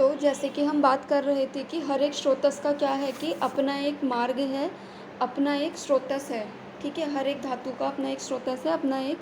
तो जैसे कि हम बात कर रहे थे कि हर एक स्रोतस का क्या है कि अपना एक मार्ग है, अपना एक स्रोतस है, ठीक है? हर एक धातु का अपना एक स्रोतस है, अपना एक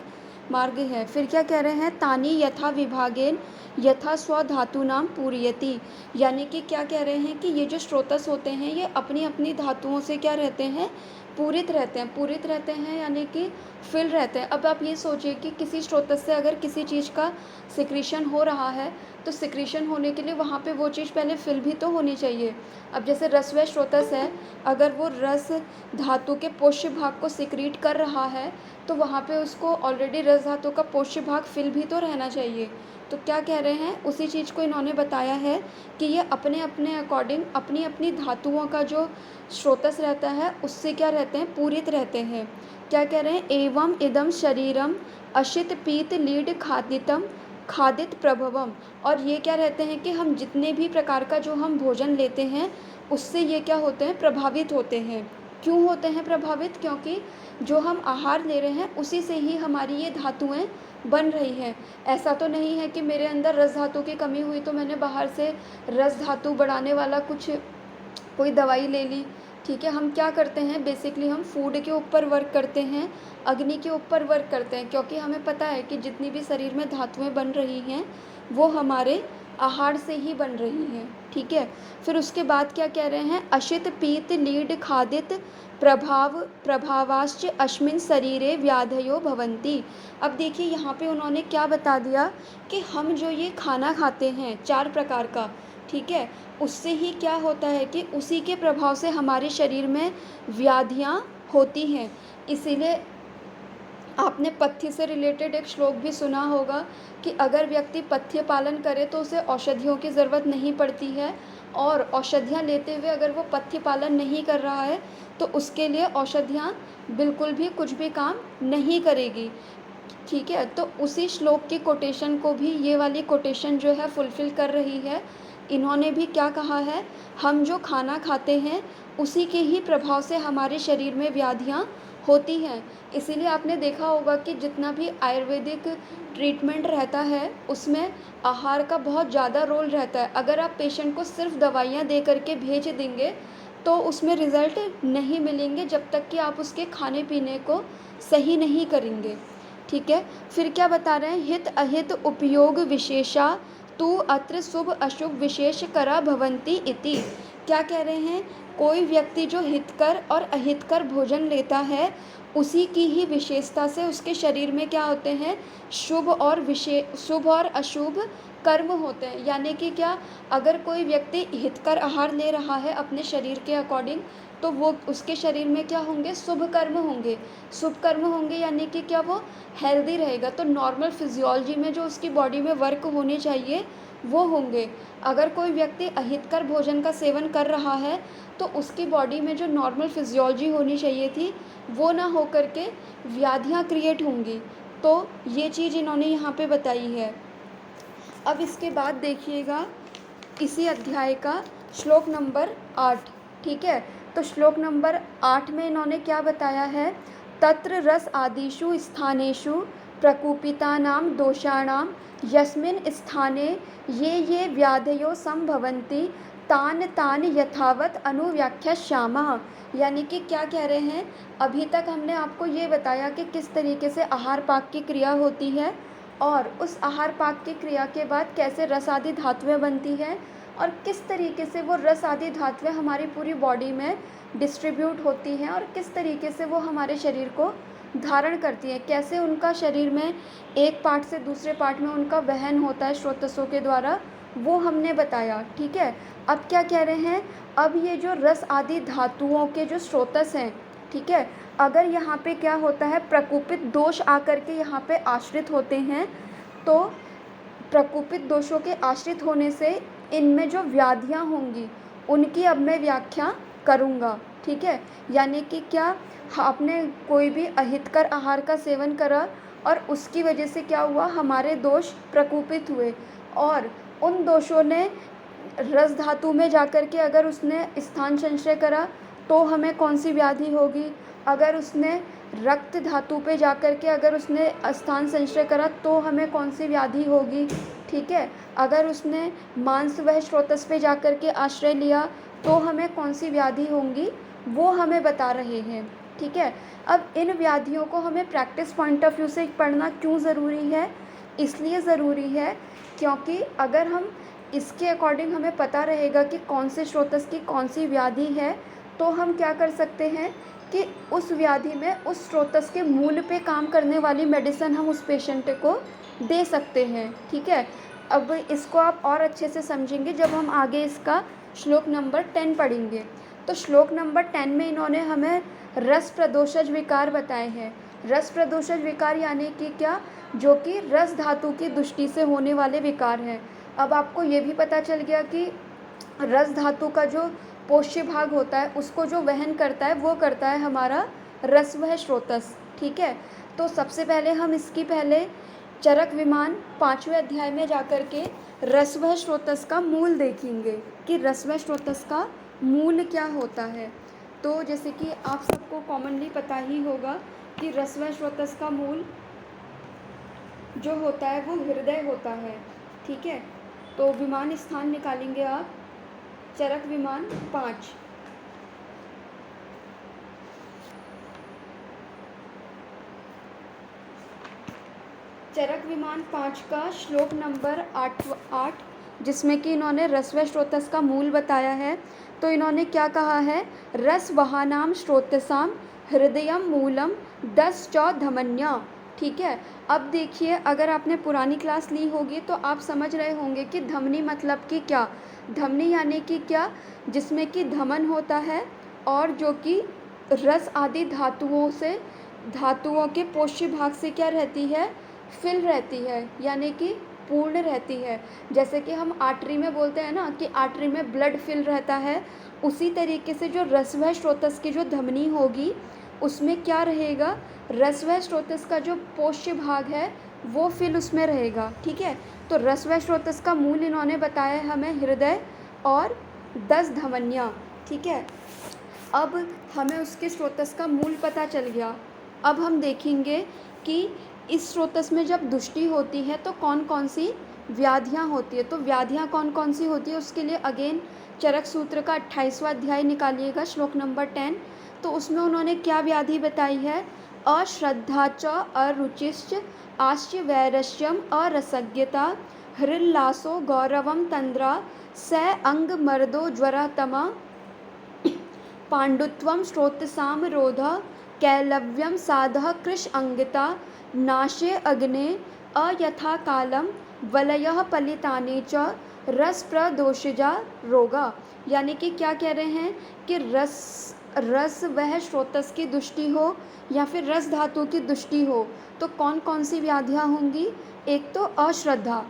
मार्ग है। फिर क्या कह रहे हैं, तानि यथा विभागेन यथा स्वधातूनां पूरयति, यानी कि क्या कह रहे हैं कि ये जो स्रोतस होते हैं ये अपनी-अपनी धातुओं से क्या रहते हैं, पूरित रहते हैं यानी कि फिल रहते हैं। अब आप ये सोचिए कि किसी स्रोतस से अगर किसी चीज़ का सिक्रीशन हो रहा है, तो सिक्रीशन होने के लिए वहाँ पे वो चीज़ पहले फिल भी तो होनी चाहिए। अब जैसे रसवह स्रोतस है, अगर वो रस धातु के पोष्य भाग को सिक्रीट कर रहा है, तो वहाँ पे उसको ऑलरेडी रस धातु का पोष्य भाग फिल भी तो रहना चाहिए। तो क्या कह रहे हैं, उसी चीज़ को इन्होंने बताया है कि ये अपने-अपने अकॉर्डिंग अपनी-अपनी धातुओं का जो स्रोतस रहता है, उससे क्या रहते हैं, पूरित रहते हैं। क्या कह रहे हैं, एवं इदं शरीरम अशित पीत लीड खादितम खादित प्रभवम। और ये क्या रहते हैं कि हम जितने भी प्रकार का जो हम भोजन लेते हैं, उससे ये क्या होते हैं, प्रभावित होते हैं। क्यों होते हैं प्रभावित? क्योंकि जो हम आहार ले रहे हैं उसी से ही हमारी ये धातुएं बन रही हैं। ऐसा तो नहीं है कि मेरे अंदर रस धातु की कमी हुई तो मैंने बाहर से रस धातु बढ़ाने वाला कुछ कोई दवाई ले ली, ठीक है? हम क्या करते हैं, बेसिकली हम फूड के ऊपर वर्क करते हैं, अग्नि के ऊपर वर्क करते हैं, क्योंकि हमें पता है कि जितनी भी शरीर में धातुएं बन रही हैं वो हमारे आहार से ही बन रही हैं, ठीक है? फिर उसके बाद क्या कह रहे हैं, अशित पीत लीड खादित प्रभावाश्च अस्मिन् शरीरे व्याधयो भवन्ति। अब देखिए यहाँ पे उन्होंने क्या बता दिया कि हम जो ये खाना खाते हैं 4 प्रकार का, ठीक है, उससे ही क्या होता है कि उसी के प्रभाव से हमारे शरीर में व्याधियाँ होती हैं। इसीलिए आपने पथ्य से रिलेटेड एक श्लोक भी सुना होगा कि अगर व्यक्ति पथ्य पालन करे तो उसे औषधियों की ज़रूरत नहीं पड़ती है, और औषधियाँ लेते हुए अगर वो पथ्य पालन नहीं कर रहा है तो उसके लिए औषधियाँ बिल्कुल भी कुछ भी काम नहीं करेगी, ठीक है? तो उसी श्लोक की कोटेशन को भी ये वाली कोटेशन जो है फुलफ़िल कर रही है। इन्होंने भी क्या कहा है, हम जो खाना खाते हैं उसी के ही प्रभाव से हमारे शरीर में व्याधियाँ होती हैं। इसीलिए आपने देखा होगा कि जितना भी आयुर्वेदिक ट्रीटमेंट रहता है उसमें आहार का बहुत ज़्यादा रोल रहता है। अगर आप पेशेंट को सिर्फ दवाइयाँ दे करके भेज देंगे तो उसमें रिज़ल्ट नहीं मिलेंगे जब तक कि आप उसके खाने पीने को सही नहीं करेंगे, ठीक है? फिर क्या बता रहे हैं, हित अहित उपयोग विशेषा तु अत्र शुभ अशुभ विशेष करा भवन्ति इति। क्या कह रहे हैं, कोई व्यक्ति जो हितकर और अहितकर भोजन लेता है उसी की ही विशेषता से उसके शरीर में क्या होते हैं, शुभ और अशुभ कर्म होते हैं। यानी कि क्या, अगर कोई व्यक्ति हितकर आहार ले रहा है अपने शरीर के अकॉर्डिंग, तो वो उसके शरीर में क्या होंगे, शुभ कर्म होंगे। शुभ कर्म होंगे यानी कि क्या, वो हेल्दी रहेगा, तो नॉर्मल फिजियोलॉजी में जो उसकी बॉडी में वर्क होने चाहिए वो होंगे। अगर कोई व्यक्ति अहितकर भोजन का सेवन कर रहा है तो उसकी बॉडी में जो नॉर्मल फिजियोलॉजी होनी चाहिए थी वो ना हो कर के व्याधियाँ क्रिएट होंगी। तो ये चीज़ इन्होंने यहाँ पे बताई है। अब इसके बाद देखिएगा इसी अध्याय का श्लोक नंबर 8, ठीक है? तो श्लोक नंबर 8 में इन्होंने क्या बताया है, तत्र रस आदिषु स्थानेषु प्रकूपितानां दोषाणां यस्मिन् स्थाने ये व्याधयो संभवन्ति तान तान यथावत अनुव्याख्यास्यामः। यानी कि क्या कह रहे हैं, अभी तक हमने आपको ये बताया कि किस तरीके से आहार पाक की क्रिया होती है और उस आहार पाक की क्रिया के बाद कैसे रस आदि धातुएं बनती हैं और किस तरीके से वो रस आदि धातुएं हमारी पूरी बॉडी में डिस्ट्रीब्यूट होती हैं और किस तरीके से वो हमारे शरीर को धारण करती हैं, कैसे उनका शरीर में एक पार्ट से दूसरे पार्ट में उनका वहन होता है स्रोतसों के द्वारा, वो हमने बताया, ठीक है? अब क्या कह रहे हैं, अब ये जो रस आदि धातुओं के जो स्रोतस हैं, ठीक है, अगर यहाँ पे क्या होता है, प्रकोपित दोष आकर के यहाँ पे आश्रित होते हैं, तो प्रकोपित दोषों के आश्रित होने से इनमें जो व्याधियाँ होंगी उनकी अब मैं व्याख्या करूँगा, ठीक है? यानी कि क्या, आपने कोई भी अहितकर आहार का सेवन करा और उसकी वजह से क्या हुआ, हमारे दोष प्रकोपित हुए और उन दोषों ने रस धातु में जाकर के अगर उसने स्थान संचय करा तो हमें कौन सी व्याधि होगी, अगर उसने रक्त धातु पे जाकर के अगर उसने स्थान संचय करा तो हमें कौन सी व्याधि होगी, ठीक है। अगर उसने मांस वह स्रोतस पे जाकर के आश्रय लिया तो हमें कौन सी व्याधि होंगी, वो हमें बता रहे हैं, ठीक है। अब इन व्याधियों को हमें प्रैक्टिस पॉइंट ऑफ व्यू से पढ़ना क्यों ज़रूरी है, इसलिए ज़रूरी है क्योंकि अगर हम इसके अकॉर्डिंग हमें पता रहेगा कि कौन से स्रोतस की कौन सी व्याधि है, तो हम क्या कर सकते हैं कि उस व्याधि में उस स्रोतस के मूल पे काम करने वाली मेडिसिन हम उस पेशेंट को दे सकते हैं, ठीक है। अब इसको आप और अच्छे से समझेंगे जब हम आगे इसका श्लोक नंबर 10 पढ़ेंगे। तो श्लोक नंबर 10 में इन्होंने हमें रस प्रदोषज विकार बताए हैं। रस प्रदोषज विकार यानी कि क्या, जो कि रस धातु की दृष्टि से होने वाले विकार हैं। अब आपको ये भी पता चल गया कि रस धातु का जो पोष्य भाग होता है उसको जो वहन करता है वो करता है हमारा रसवह स्रोतस, ठीक है। तो सबसे पहले हम इसकी पहले चरक विमान 5वें अध्याय में जाकर के रसवह स्रोतस का मूल देखेंगे कि रसवह स्रोतस का मूल क्या होता है। तो जैसे कि आप सबको कॉमनली पता ही होगा कि रसवह स्रोतस का मूल जो होता है वो हृदय होता है, ठीक है। तो विमान स्थान निकालेंगे आप, चरक विमान 5। चरक विमान 5 का श्लोक नंबर 8 जिसमें कि इन्होंने रसवह स्रोतस का मूल बताया है। तो इन्होंने क्या कहा है, रस वहानाम स्रोतसाम हृदयम मूलम 10 चौ धमन्या, ठीक है। अब देखिए, अगर आपने पुरानी क्लास ली होगी तो आप समझ रहे होंगे कि धमनी मतलब कि क्या। धमनी यानी कि क्या, जिसमें कि धमन होता है और जो कि रस आदि धातुओं के पोष्य भाग से क्या रहती है, फिल रहती है, यानी कि पूर्ण रहती है। जैसे कि हम आर्टरी में बोलते हैं ना कि आर्टरी में ब्लड फिल रहता है, उसी तरीके से जो रसवह स्रोतस की जो धमनी होगी उसमें क्या रहेगा, रसवह स्रोतस का जो पोष्य भाग है वो फिल उसमें रहेगा, ठीक है। तो रसवह स्रोतस का मूल इन्होंने बताया हमें हृदय और 10 धमनियाँ, ठीक है। अब हमें उसके स्रोतस का मूल पता चल गया। अब हम देखेंगे कि इस स्रोतस में जब दुष्टि होती है तो कौन कौन सी व्याधियाँ होती है। तो व्याधियाँ कौन कौन सी होती है उसके लिए अगेन चरक सूत्र का 28वां अध्याय निकालिएगा, श्लोक नंबर 10। तो उसमें उन्होंने क्या व्याधि बताई है, अश्रद्धा च अरुचिश्च आश्च वैरस्यम अरसज्ञता हृल्लासो गौरवम तंद्रा स अंग मर्दो ज्वरतमा पांडुत्वम श्रोतसाम रोध कैलव्यम साधः कृश अंगिता नाशे अग्ने अयथा कालम वलयः पलिताने च रस प्रदोषजा रोगा। यानी कि क्या कह रहे हैं कि रस वह स्रोतस की दुष्टि हो या फिर रस धातु की दुष्टि हो तो कौन कौन सी व्याधियाँ होंगी। एक तो अश्रद्धा।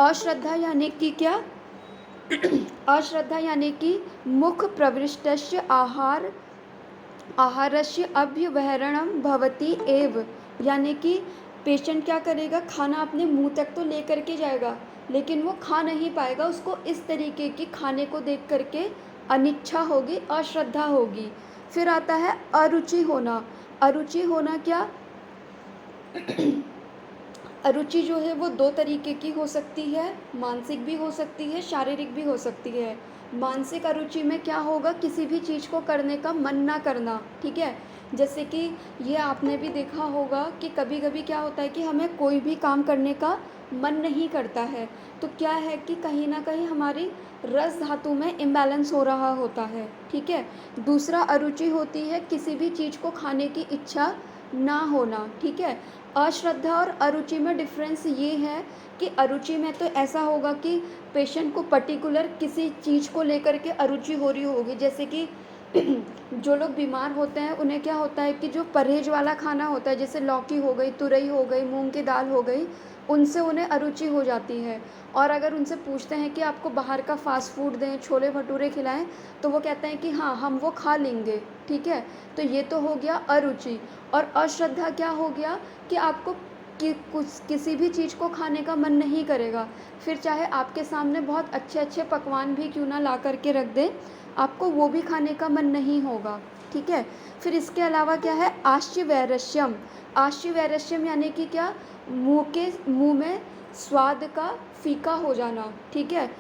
अश्रद्धा यानी कि क्या, अश्रद्धा यानी कि मुख प्रविष्टस्य आहारस्य अव्यवहरणम भवति एव, यानी कि पेशेंट क्या करेगा, खाना अपने मुंह तक तो ले करके जाएगा लेकिन वो खा नहीं पाएगा, उसको इस तरीके की खाने को देख करके अनिच्छा होगी, अश्रद्धा होगी। फिर आता है अरुचि होना। अरुचि होना क्या, अरुचि जो है वो 2 तरीके की हो सकती है, मानसिक भी हो सकती है, शारीरिक भी हो सकती है। मानसिक अरुचि में क्या होगा, किसी भी चीज़ को करने का मन ना करना, ठीक है। जैसे कि ये आपने भी देखा होगा कि कभी कभी क्या होता है कि हमें कोई भी काम करने का मन नहीं करता है, तो क्या है कि कहीं ना कहीं हमारी रस धातु में इम्बैलेंस हो रहा होता है, ठीक है। दूसरा अरुचि होती है किसी भी चीज़ को खाने की इच्छा ना होना, ठीक है। अश्रद्धा और अरुचि में डिफरेंस ये है कि अरुचि में तो ऐसा होगा कि पेशेंट को पर्टिकुलर किसी चीज़ को लेकर के अरुचि हो रही होगी। जैसे कि जो लोग बीमार होते हैं उन्हें क्या होता है कि जो परहेज वाला खाना होता है, जैसे लौकी हो गई, तुरई हो गई, मूंग की दाल हो गई, उनसे उन्हें अरुचि हो जाती है। और अगर उनसे पूछते हैं कि आपको बाहर का फास्ट फूड दें, छोले भटूरे खिलाएं, तो वो कहते हैं कि हाँ हम वो खा लेंगे, ठीक है। तो ये तो हो गया अरुचि। और अश्रद्धा क्या हो गया कि आपको किसी भी चीज़ को खाने का मन नहीं करेगा, फिर चाहे आपके सामने बहुत अच्छे अच्छे पकवान भी क्यों ना ला करके रख दें, आपको वो भी खाने का मन नहीं होगा, ठीक है। फिर इसके अलावा क्या है, आश्य वैरस्यम। आश्य वैरस्यम यानी कि क्या, मुंह में स्वाद का फीका हो जाना, ठीक है,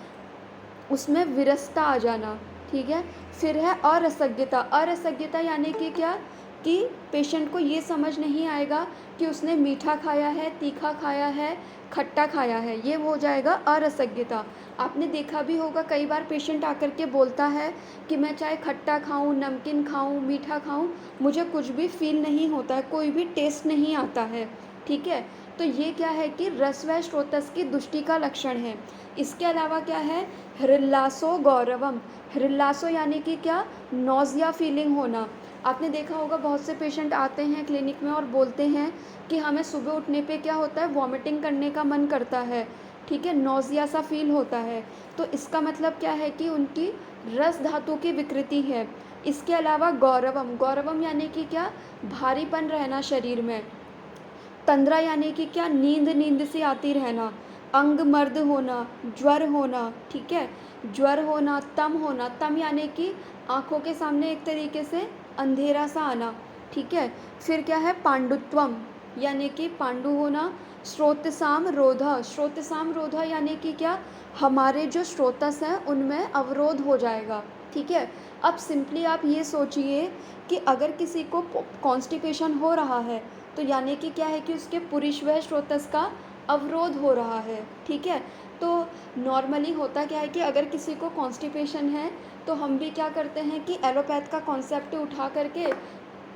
उसमें विरसता आ जाना, ठीक है। फिर है अरसज्ञता। अरसज्ञता यानी कि क्या, कि पेशेंट को ये समझ नहीं आएगा कि उसने मीठा खाया है, तीखा खाया है, खट्टा खाया है, ये हो जाएगा अरसज्ञता। आपने देखा भी होगा कई बार पेशेंट आकर के बोलता है कि मैं चाहे खट्टा खाऊं, नमकीन खाऊं, मीठा खाऊं, मुझे कुछ भी फ़ील नहीं होता है, कोई भी टेस्ट नहीं आता है, ठीक है। तो ये क्या है कि रस व स्रोतस की दुष्टि का लक्षण है। इसके अलावा क्या है, हृल्लासो गौरवम। हृल्लासो यानी कि क्या, नौजिया फीलिंग होना। आपने देखा होगा बहुत से पेशेंट आते हैं क्लिनिक में और बोलते हैं कि हमें सुबह उठने पे क्या होता है, वॉमिटिंग करने का मन करता है, ठीक है, नौजिया सा फील होता है। तो इसका मतलब क्या है कि उनकी रस धातु की विकृति है। इसके अलावा गौरवम। गौरवम यानी कि क्या, भारीपन रहना शरीर में। तंद्रा यानी कि क्या, नींद नींद से आती रहना। अंग मर्द होना, ज्वर होना, ठीक है, ज्वर होना, तम होना। तम यानी कि आँखों के सामने एक तरीके से अंधेरा सा आना, ठीक है। फिर क्या है, पांडुत्वम यानी कि पांडु होना। श्रोतसाम रोधा। श्रोतसाम रोधा यानी कि क्या, हमारे जो श्रोतस हैं उनमें अवरोध हो जाएगा, ठीक है। अब सिंपली आप ये सोचिए कि अगर किसी को कॉन्स्टिपेशन हो रहा है तो यानी कि क्या है कि उसके पुरुष व स्रोतस का अवरोध हो रहा है, ठीक है। तो नॉर्मली होता क्या है कि अगर किसी को कॉन्स्टिपेशन है तो हम भी क्या करते हैं कि एलोपैथ का कॉन्सेप्ट उठा करके,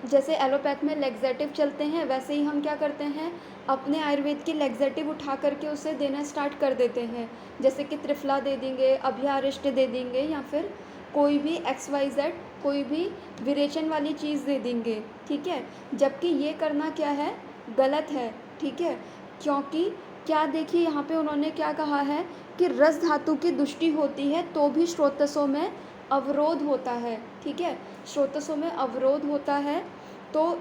जैसे एलोपैथ में लेग्जेटिव चलते हैं वैसे ही हम क्या करते हैं, अपने आयुर्वेद की लेग्जेटिव उठा करके उसे देना स्टार्ट कर देते हैं। जैसे कि त्रिफला दे देंगे, अभ्यारिष्ट दे देंगे, या फिर कोई भी XYZ कोई भी विरेचन वाली चीज़ दे देंगे, ठीक है। जबकि ये करना क्या है, गलत है, ठीक है। क्योंकि क्या, देखिए यहाँ पे उन्होंने क्या कहा है कि रस धातु की दुष्टि होती है तो भी स्रोतसों में अवरोध होता है, ठीक है। स्रोतसों में अवरोध होता है तो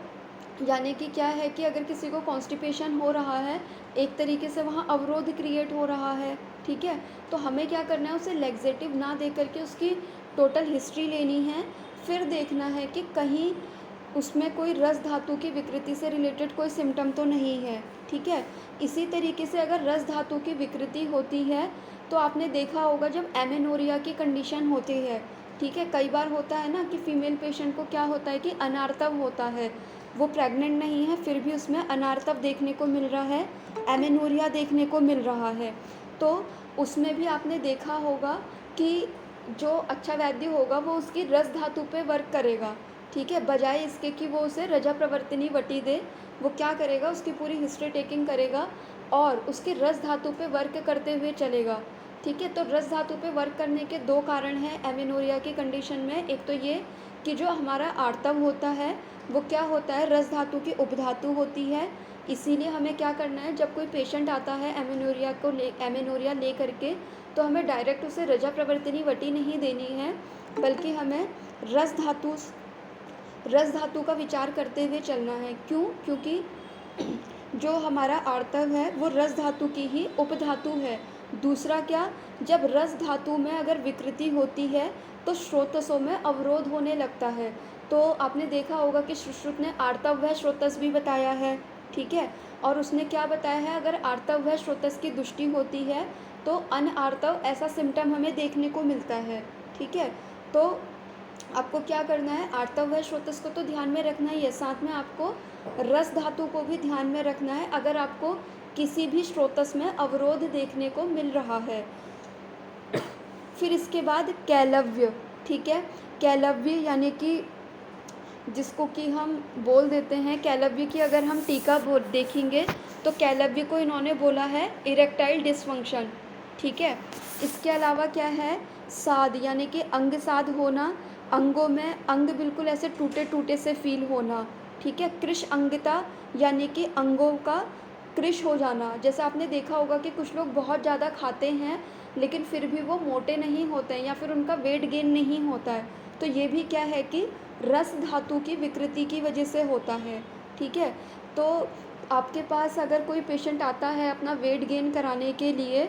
यानी कि क्या है कि अगर किसी को कॉन्स्टिपेशन हो रहा है, एक तरीके से वहाँ अवरोध क्रिएट हो रहा है, ठीक है। तो हमें क्या करना है, उसे लेग्जेटिव ना दे करके उसकी टोटल हिस्ट्री लेनी है। फिर देखना है कि कहीं उसमें कोई रस धातु की विकृति से रिलेटेड कोई सिम्टम तो नहीं है, ठीक है। इसी तरीके से अगर रस धातु की विकृति होती है तो आपने देखा होगा जब एमेनोरिया की कंडीशन होती है, ठीक है, कई बार होता है ना कि फ़ीमेल पेशेंट को क्या होता है कि अनार्तव होता है, वो प्रेग्नेंट नहीं है फिर भी उसमें अनार्तव देखने को मिल रहा है, एमेनोरिया देखने को मिल रहा है। तो उसमें भी आपने देखा होगा कि जो अच्छा वैद्य होगा वो उसकी रस धातु पे वर्क करेगा, ठीक है, बजाय इसके कि वो उसे रजा प्रवर्तिनी वटी दे। वो क्या करेगा, उसकी पूरी हिस्ट्री टेकिंग करेगा और उसकी रस धातु पे वर्क करते हुए चलेगा, ठीक है। तो रस धातु पे वर्क करने के दो कारण हैं एमेनोरिया की कंडीशन में। एक तो ये कि जो हमारा आर्तव होता है वो क्या होता है, रस धातु की उपधातु होती है। इसीलिए हमें क्या करना है, जब कोई पेशेंट आता है एमेनोरिया ले करके, तो हमें डायरेक्ट उसे रजा प्रवर्तिनी वटी नहीं देनी है, बल्कि हमें रस धातु का विचार करते हुए चलना है। क्यों? क्योंकि जो हमारा आर्तव है वो रस धातु की ही उपधातु है। दूसरा क्या, जब रस धातु में अगर विकृति होती है तो स्रोतसों में अवरोध होने लगता है। तो आपने देखा होगा कि सुश्रुत ने आर्तव व स्रोतस भी बताया है, ठीक है। और उसने क्या बताया है, अगर आर्तव व स्रोतस की दुष्टि होती है तो अनआर्तव ऐसा सिम्टम हमें देखने को मिलता है, ठीक है। तो आपको क्या करना है, आर्तव व स्रोतस को तो ध्यान में रखना ही है, साथ में आपको रस धातु को भी ध्यान में रखना है अगर आपको किसी भी स्रोतस में अवरोध देखने को मिल रहा है। फिर इसके बाद कैलव्य, ठीक है। कैलव्य यानी कि जिसको कि हम बोल देते हैं, कैलव्य की अगर हम टीका देखेंगे तो कैलव्य को इन्होंने बोला है इरेक्टाइल डिसफंक्शन, ठीक है। इसके अलावा क्या है, साद यानी कि अंग साद होना, अंगों में अंग बिल्कुल ऐसे टूटे टूटे से फील होना, ठीक है। कृश अंगिता यानी कि अंगों का कृश हो जाना। जैसे आपने देखा होगा कि कुछ लोग बहुत ज़्यादा खाते हैं लेकिन फिर भी वो मोटे नहीं होते हैं या फिर उनका वेट गेन नहीं होता है, तो ये भी क्या है कि रस धातु की विकृति की वजह से होता है, ठीक है। तो आपके पास अगर कोई पेशेंट आता है अपना वेट गेन कराने के लिए,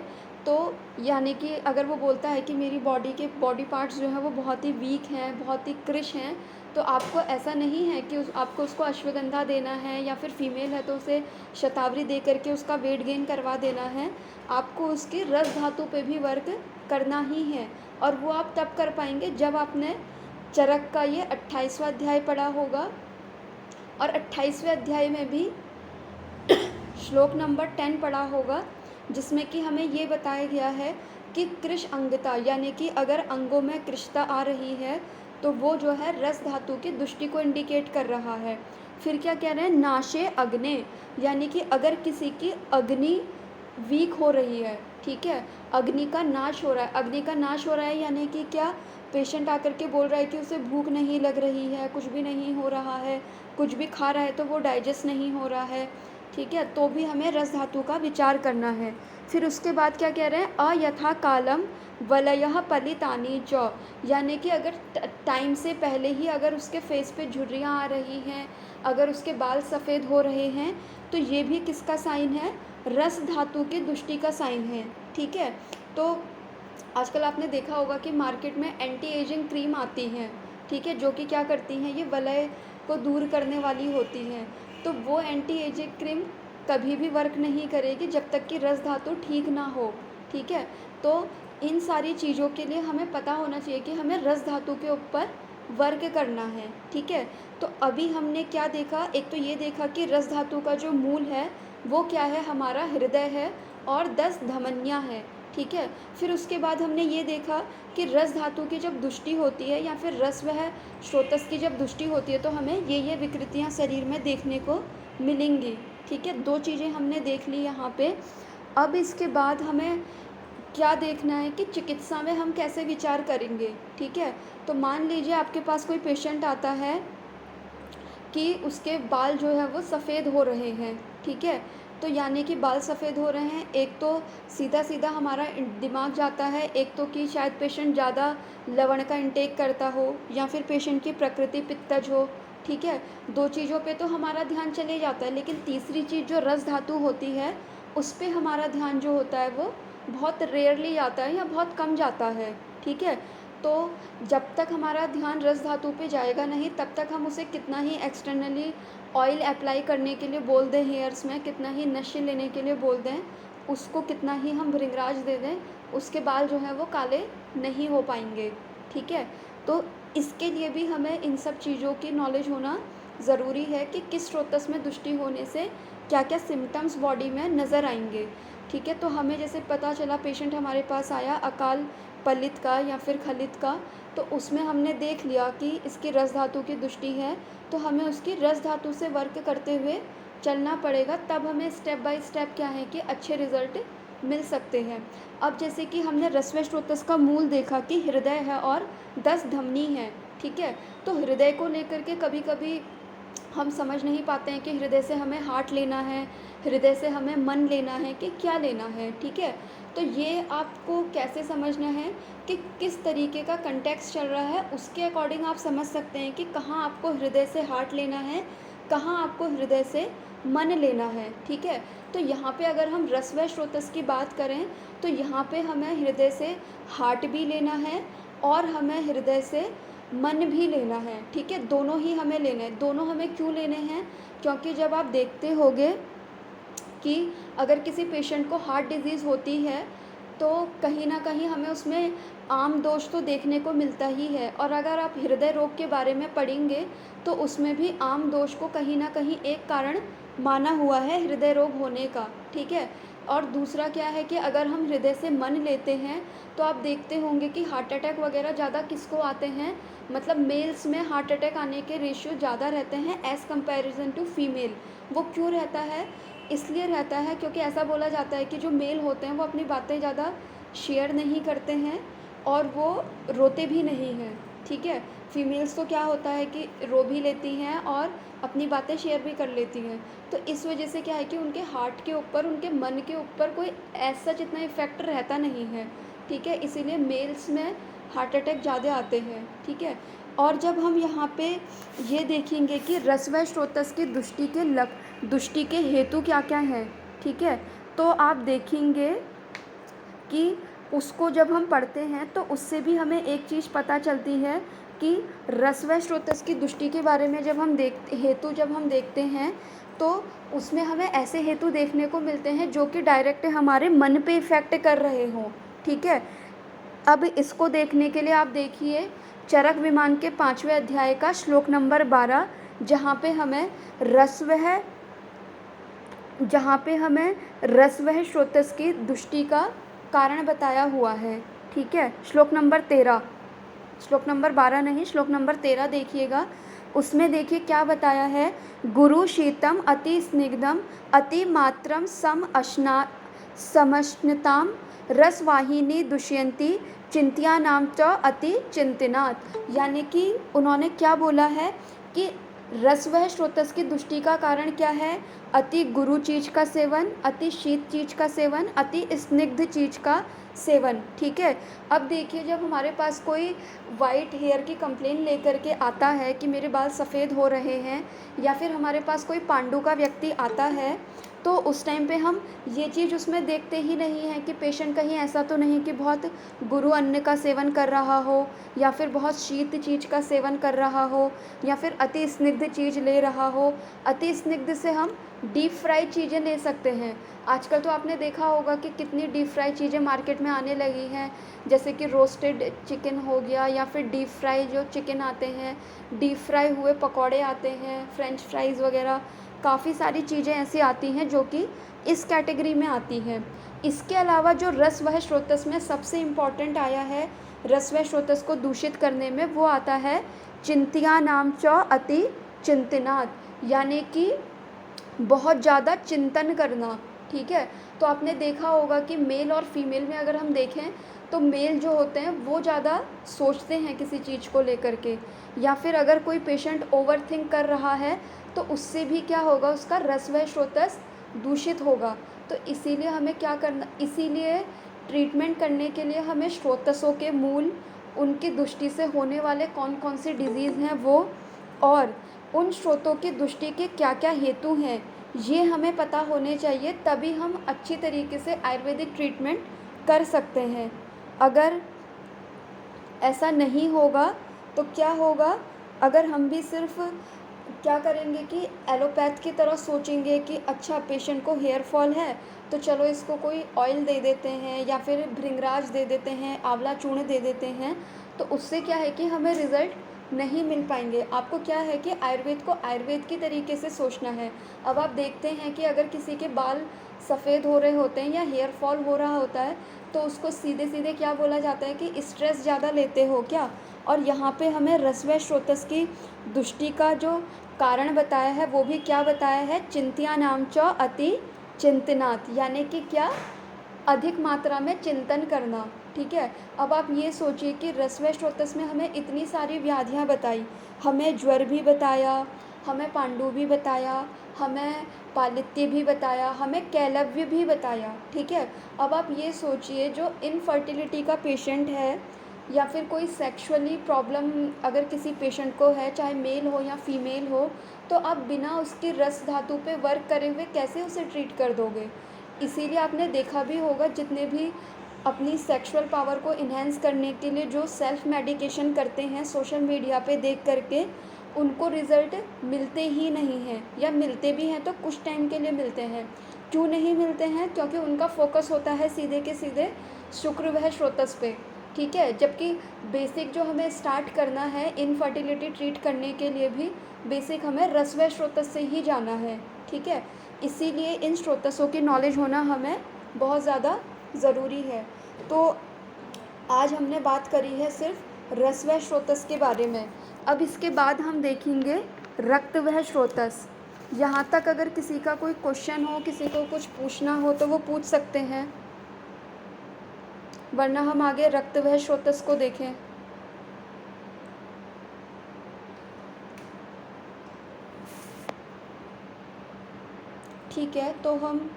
तो यानी कि अगर वो बोलता है कि मेरी बॉडी पार्ट्स जो हैं वो बहुत ही वीक हैं, बहुत ही कृश हैं, तो आपको ऐसा नहीं है कि आपको उसको अश्वगंधा देना है, या फिर फीमेल है तो उसे शतावरी दे करके उसका वेट गेन करवा देना है। आपको उसके रस धातु पे भी वर्क करना ही है, और वो आप तब कर पाएंगे जब आपने चरक का ये 28वां अध्याय पढ़ा होगा, और 28वें अध्याय में भी श्लोक नंबर 10 पढ़ा होगा, जिसमें कि हमें ये बताया गया है कि कृश अंगता, यानी कि अगर अंगों में कृशता आ रही है तो वो जो है रस धातु की दुष्टि को इंडिकेट कर रहा है। फिर क्या कह रहे हैं, नाशे अग्ने, यानी कि अगर किसी की अग्नि वीक हो रही है, ठीक है, अग्नि का नाश हो रहा है। अग्नि का नाश हो रहा है यानी कि क्या, पेशेंट आकर के बोल रहा है कि उसे भूख नहीं लग रही है, कुछ भी नहीं हो रहा है, कुछ भी खा रहा है तो वो डाइजेस्ट नहीं हो रहा है, ठीक है, तो भी हमें रस धातु का विचार करना है। फिर उसके बाद क्या कह रहे हैं, अयथा कालम वलयः पलितानि च, यानी कि अगर टाइम से पहले ही अगर उसके फेस पे झुर्रियाँ आ रही हैं, अगर उसके बाल सफ़ेद हो रहे हैं, तो ये भी किसका साइन है, रस धातु की दुष्टि का साइन है, ठीक है। तो आजकल आपने देखा होगा कि मार्केट में एंटी एजिंग क्रीम आती हैं, ठीक है, जो कि क्या करती हैं, ये वलय को दूर करने वाली होती हैं। तो वो एंटी एजिंग क्रीम कभी भी वर्क नहीं करेगी जब तक कि रस धातु ठीक ना हो, ठीक है। तो इन सारी चीज़ों के लिए हमें पता होना चाहिए कि हमें रस धातु के ऊपर वर्क करना है, ठीक है। तो अभी हमने क्या देखा, एक तो ये देखा कि रस धातु का जो मूल है वो क्या है, हमारा हृदय है और 10 धमनियाँ हैं, ठीक है। फिर उसके बाद हमने ये देखा कि रस धातु की जब दुष्टि होती है, या फिर रस वह स्रोतस की जब दुष्टि होती है, तो हमें ये विकृतियाँ शरीर में देखने को मिलेंगी, ठीक है। 2 चीज़ें हमने देख ली यहाँ पे। अब इसके बाद हमें क्या देखना है कि चिकित्सा में हम कैसे विचार करेंगे, ठीक है। तो मान लीजिए आपके पास कोई पेशेंट आता है कि उसके बाल जो है वो सफ़ेद हो रहे हैं, ठीक है। तो यानी कि बाल सफ़ेद हो रहे हैं, एक तो सीधा सीधा हमारा दिमाग जाता है, एक तो कि शायद पेशेंट ज़्यादा लवण का इंटेक करता हो, या फिर पेशेंट की प्रकृति पित्तज हो, ठीक है। 2 चीज़ों पे तो हमारा ध्यान चले जाता है, लेकिन तीसरी चीज़ जो रस धातु होती है उस पे हमारा ध्यान जो होता है वो बहुत रेयरली जाता है या बहुत कम जाता है, ठीक है। तो जब तक हमारा ध्यान रस धातु पे जाएगा नहीं, तब तक हम उसे कितना ही एक्सटर्नली ऑयल अप्लाई करने के लिए बोल दें हेयर्स में, कितना ही नशे लेने के लिए बोल दें, उसको कितना ही हम भृंगराज दे दें, उसके बाल जो हैं वो काले नहीं हो पाएंगे, ठीक है। तो इसके लिए भी हमें इन सब चीज़ों की नॉलेज होना ज़रूरी है कि किस स्रोतस में दुष्टि होने से क्या क्या सिम्टम्स बॉडी में नज़र आएंगे, ठीक है। तो हमें जैसे पता चला, पेशेंट हमारे पास आया अकाल पलित का या फिर खलित का, तो उसमें हमने देख लिया कि इसकी रस धातु की दुष्टि है, तो हमें उसकी रस धातु से वर्क करते हुए चलना पड़ेगा, तब हमें स्टेप बाय स्टेप क्या है कि अच्छे रिज़ल्ट मिल सकते हैं। अब जैसे कि हमने रसव स्रोतस का मूल देखा कि हृदय है और 10 धमनी है, ठीक है। तो हृदय को लेकर के कभी कभी हम समझ नहीं पाते हैं कि हृदय से हमें हार्ट लेना है, हृदय से हमें मन लेना है कि क्या लेना है, ठीक है। तो ये आपको कैसे समझना है कि किस तरीके का कंटेक्स्ट चल रहा है, उसके अकॉर्डिंग आप समझ सकते हैं कि कहाँ आपको हृदय से हार्ट लेना है, कहाँ आपको हृदय से मन लेना है, ठीक है। तो यहाँ पे अगर हम रसव स्रोतस की बात करें तो यहाँ पे हमें हृदय से हार्ट भी लेना है और हमें हृदय से मन भी लेना है, ठीक है। दोनों ही हमें लेने हैं। दोनों हमें क्यों लेने हैं, क्योंकि जब आप देखते होंगे कि अगर किसी पेशेंट को हार्ट डिज़ीज़ होती है तो कहीं ना कहीं हमें उसमें आम दोष तो देखने को मिलता ही है, और अगर आप हृदय रोग के बारे में पढ़ेंगे तो उसमें भी आम दोष को कहीं ना कहीं एक कारण माना हुआ है हृदय रोग होने का, ठीक है। और दूसरा क्या है कि अगर हम हृदय से मन लेते हैं तो आप देखते होंगे कि हार्ट अटैक वगैरह ज़्यादा किसको आते हैं, मतलब मेल्स में हार्ट अटैक आने के रेशियो ज़्यादा रहते हैं एज़ कंपैरिजन टू फीमेल। वो क्यों रहता है, इसलिए रहता है क्योंकि ऐसा बोला जाता है कि जो मेल होते हैं वो अपनी बातें ज़्यादा शेयर नहीं करते हैं और वो रोते भी नहीं हैं, ठीक है। फीमेल्स तो क्या होता है कि रो भी लेती हैं और अपनी बातें शेयर भी कर लेती हैं। तो इस वजह से क्या है कि उनके हार्ट के ऊपर, उनके मन के ऊपर कोई ऐसा जितना इफ़ेक्ट रहता नहीं है, ठीक है। इसीलिए मेल्स में हार्ट अटैक ज़्यादा आते हैं, ठीक है। और जब हम यहाँ पे ये देखेंगे कि रसव स्रोतस की दुष्टि के हेतु क्या क्या हैं, ठीक है, तो आप देखेंगे कि उसको जब हम पढ़ते हैं तो उससे भी हमें एक चीज़ पता चलती है कि रस व स्रोतस की दृष्टि के बारे में जब हम देखते हैं तो उसमें हमें ऐसे हेतु देखने को मिलते हैं जो कि डायरेक्ट हमारे मन पे इफ़ेक्ट कर रहे हों, ठीक है। अब इसको देखने के लिए आप देखिए चरक विमान के 5वें अध्याय का श्लोक नंबर 12, जहाँ पे हमें रस वह स्रोतस की दृष्टि का कारण बताया हुआ है, ठीक है। श्लोक नंबर 13, श्लोक नंबर 12 नहीं, श्लोक नंबर 13 देखिएगा। उसमें देखिए क्या बताया है, गुरु शीतम अति स्निग्धम अति मात्रम समश्नताम रसवाहिनी दुष्यंती चिंत्या नाम च अति चिंतनात्। यानी कि उन्होंने क्या बोला है कि रस व स्रोतस की दृष्टि का कारण क्या है, अति गुरु चीज़ का सेवन, अति शीत चीज़ का सेवन, अति स्निग्ध चीज़ का सेवन, ठीक है। अब देखिए जब हमारे पास कोई वाइट हेयर की कंप्लेन लेकर के आता है कि मेरे बाल सफ़ेद हो रहे हैं, या फिर हमारे पास कोई पांडु का व्यक्ति आता है, तो उस टाइम पे हम ये चीज़ उसमें देखते ही नहीं हैं कि पेशेंट कहीं ऐसा तो नहीं कि बहुत गुरु अन्न का सेवन कर रहा हो, या फिर बहुत शीत चीज़ का सेवन कर रहा हो, या फिर अति स्निग्ध चीज़ ले रहा हो। अति स्निग्ध से हम डीप फ्राई चीज़ें ले सकते हैं। आजकल तो आपने देखा होगा कि कितनी डीप फ्राई चीज़ें मार्केट में आने लगी हैं, जैसे कि रोस्टेड चिकन हो गया, या फिर डीप फ्राई जो चिकन आते हैं, डीप फ्राई हुए पकौड़े आते हैं, फ्रेंच फ्राइज़ वगैरह, काफ़ी सारी चीज़ें ऐसी आती हैं जो कि इस कैटेगरी में आती हैं। इसके अलावा जो रस व स्रोतस में सबसे इम्पॉर्टेंट आया है रस व स्रोतस को दूषित करने में, वो आता है चिंत्या नाम च अति चिंतनात्, यानी कि बहुत ज़्यादा चिंतन करना, ठीक है। तो आपने देखा होगा कि मेल और फीमेल में अगर हम देखें तो मेल जो होते हैं वो ज़्यादा सोचते हैं किसी चीज़ को लेकर के, या फिर अगर कोई पेशेंट ओवरथिंक कर रहा है तो उससे भी क्या होगा, उसका रस व स्रोतस दूषित होगा। तो इसीलिए हमें क्या करना, इसीलिए ट्रीटमेंट करने के लिए हमें स्रोतसों के मूल, उनकी दृष्टि से होने वाले कौन कौन से डिजीज़ हैं वो, और उन स्रोतों की दृष्टि के क्या क्या हेतु हैं, ये हमें पता होने चाहिए, तभी हम अच्छी तरीके से आयुर्वेदिक ट्रीटमेंट कर सकते हैं। अगर ऐसा नहीं होगा तो क्या होगा, अगर हम भी सिर्फ क्या करेंगे कि एलोपैथ की तरह सोचेंगे कि अच्छा पेशेंट को हेयर फॉल है तो चलो इसको कोई ऑयल दे देते हैं, या फिर भृंगराज दे देते हैं, आंवला चूर्ण दे देते हैं, तो उससे क्या है कि हमें रिज़ल्ट नहीं मिल पाएंगे। आपको क्या है कि आयुर्वेद को आयुर्वेद की तरीके से सोचना है। अब आप देखते हैं कि अगर किसी के बाल सफ़ेद हो रहे होते हैं या हेयर फॉल हो रहा होता है तो उसको सीधे सीधे क्या बोला जाता है कि स्ट्रेस ज़्यादा लेते हो क्या। और यहाँ पे हमें रस व स्रोतस की दृष्टि का जो कारण बताया है वो भी क्या बताया है, चिंत्या नाम च अति चिंतनात्, यानी कि क्या, अधिक मात्रा में चिंतन करना, ठीक है। अब आप ये सोचिए कि रस व स्रोतस में हमें इतनी सारी व्याधियाँ बताई, हमें ज्वर भी बताया, हमें पांडु भी बताया, हमें पालित्य भी बताया, हमें कैलव्य भी बताया, ठीक है। अब आप ये सोचिए जो इनफर्टिलिटी का पेशेंट है, या फिर कोई सेक्सुअली प्रॉब्लम अगर किसी पेशेंट को है, चाहे मेल हो या फीमेल हो, तो आप बिना उसकी रस धातु पे वर्क करे हुए कैसे उसे ट्रीट कर दोगे। इसीलिए आपने देखा भी होगा जितने भी अपनी सेक्सुअल पावर को इन्हेंस करने के लिए जो सेल्फ मेडिकेशन करते हैं सोशल मीडिया पे देख करके, उनको रिज़ल्ट मिलते ही नहीं हैं, या मिलते भी हैं तो कुछ टाइम के लिए मिलते हैं। क्यों नहीं मिलते हैं, क्योंकि उनका फोकस होता है सीधे के सीधे शुक्र व स्रोतस पे, ठीक है। जबकि बेसिक जो हमें स्टार्ट करना है इनफर्टिलिटी ट्रीट करने के लिए भी बेसिक हमें रस व स्रोतस से ही जाना है, ठीक है। इसीलिए इन स्रोतसों की नॉलेज होना हमें बहुत ज़्यादा ज़रूरी है। तो आज हमने बात करी है सिर्फ रस व स्रोतस के बारे में। अब इसके बाद हम देखेंगे रक्त व स्रोतस। यहाँ तक अगर किसी का कोई क्वेश्चन हो, किसी को कुछ पूछना हो तो वो पूछ सकते हैं, वरना हम आगे रक्त व स्रोतस को देखें। ठीक है, तो हम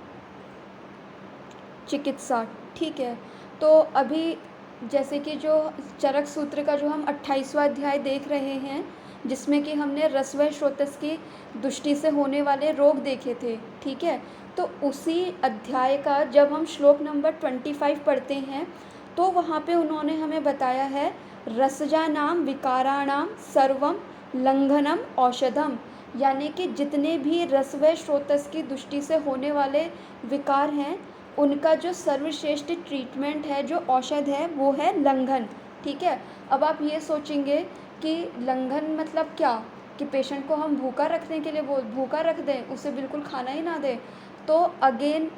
चिकित्सा, ठीक है। तो अभी जैसे कि जो चरक सूत्र का जो हम 28वां अध्याय देख रहे हैं, जिसमें कि हमने रस व स्रोतस की दृष्टि से होने वाले रोग देखे थे, ठीक है। तो उसी अध्याय का जब हम श्लोक नंबर 25 पढ़ते हैं तो वहाँ पे उन्होंने हमें बताया है रसजानाम विकाराणाम सर्वम लंघनम औषधम, यानी कि जितने भी रस व स्रोतस की दृष्टि से होने वाले विकार हैं उनका जो सर्वश्रेष्ठ ट्रीटमेंट है, जो औषध है, वो है लंघन। ठीक है। अब आप ये सोचेंगे कि लंघन मतलब क्या, कि पेशेंट को हम भूखा रखने के लिए भूखा रख दें, उसे बिल्कुल खाना ही ना दें। तो अगेन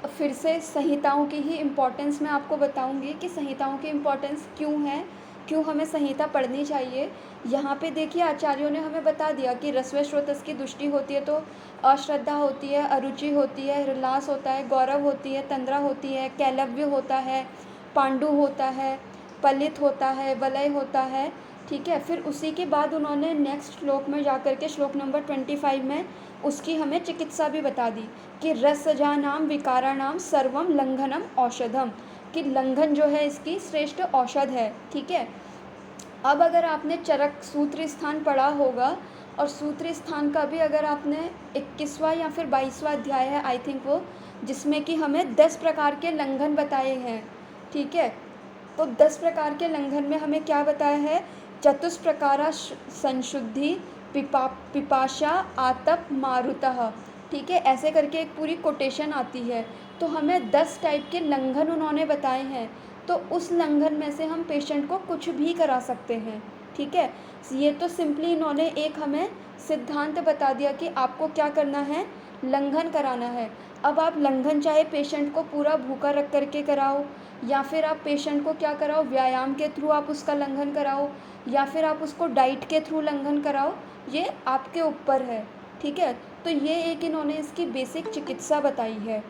फिर से संहिताओं की ही इम्पोर्टेंस मैं आपको बताऊंगी कि संहिताओं की इम्पोर्टेंस क्यों है, क्यों हमें संहिता पढ़नी चाहिए। यहाँ पे देखिए आचार्यों ने हमें बता दिया कि रस्व स्रोतस की दृष्टि होती है तो अश्रद्धा होती है, अरुचि होती है, हृलास होता है, गौरव होती है, तंद्रा होती है, कैलव्य होता है, पांडु होता है, पलित होता है, वलय होता है। ठीक है। फिर उसी के बाद उन्होंने नेक्स्ट श्लोक में जाकर के श्लोक नंबर 25 में उसकी हमें चिकित्सा भी बता दी कि रसजानाम विकाराणाम सर्वम लंघनम औषधम, कि लंघन जो है इसकी श्रेष्ठ औषध है। ठीक है। अब अगर आपने चरक सूत्र स्थान पढ़ा होगा, और सूत्र स्थान का भी अगर आपने 21वां या फिर 22वां अध्याय है आई थिंक वो, जिसमें कि हमें 10 प्रकार के लंघन बताए हैं। ठीक है। तो 10 प्रकार के लंघन में हमें क्या बताया है, चतुष्प्रकारा संशुद्धि पिपाशा आतप मारुतः। ठीक है। ऐसे करके एक पूरी कोटेशन आती है। तो हमें 10 टाइप के लंघन उन्होंने बताए हैं, तो उस लंघन में से हम पेशेंट को कुछ भी करा सकते हैं। ठीक है। ये तो सिंपली इन्होंने एक हमें सिद्धांत बता दिया कि आपको क्या करना है, लंघन कराना है। अब आप लंघन चाहे पेशेंट को पूरा भूखा रख करके कराओ, या फिर आप पेशेंट को क्या कराओ, व्यायाम के थ्रू आप उसका लंघन कराओ, या फिर आप उसको डाइट के थ्रू लंघन कराओ, ये आपके ऊपर है। ठीक है। तो ये एक इन्होंने इसकी बेसिक चिकित्सा बताई है।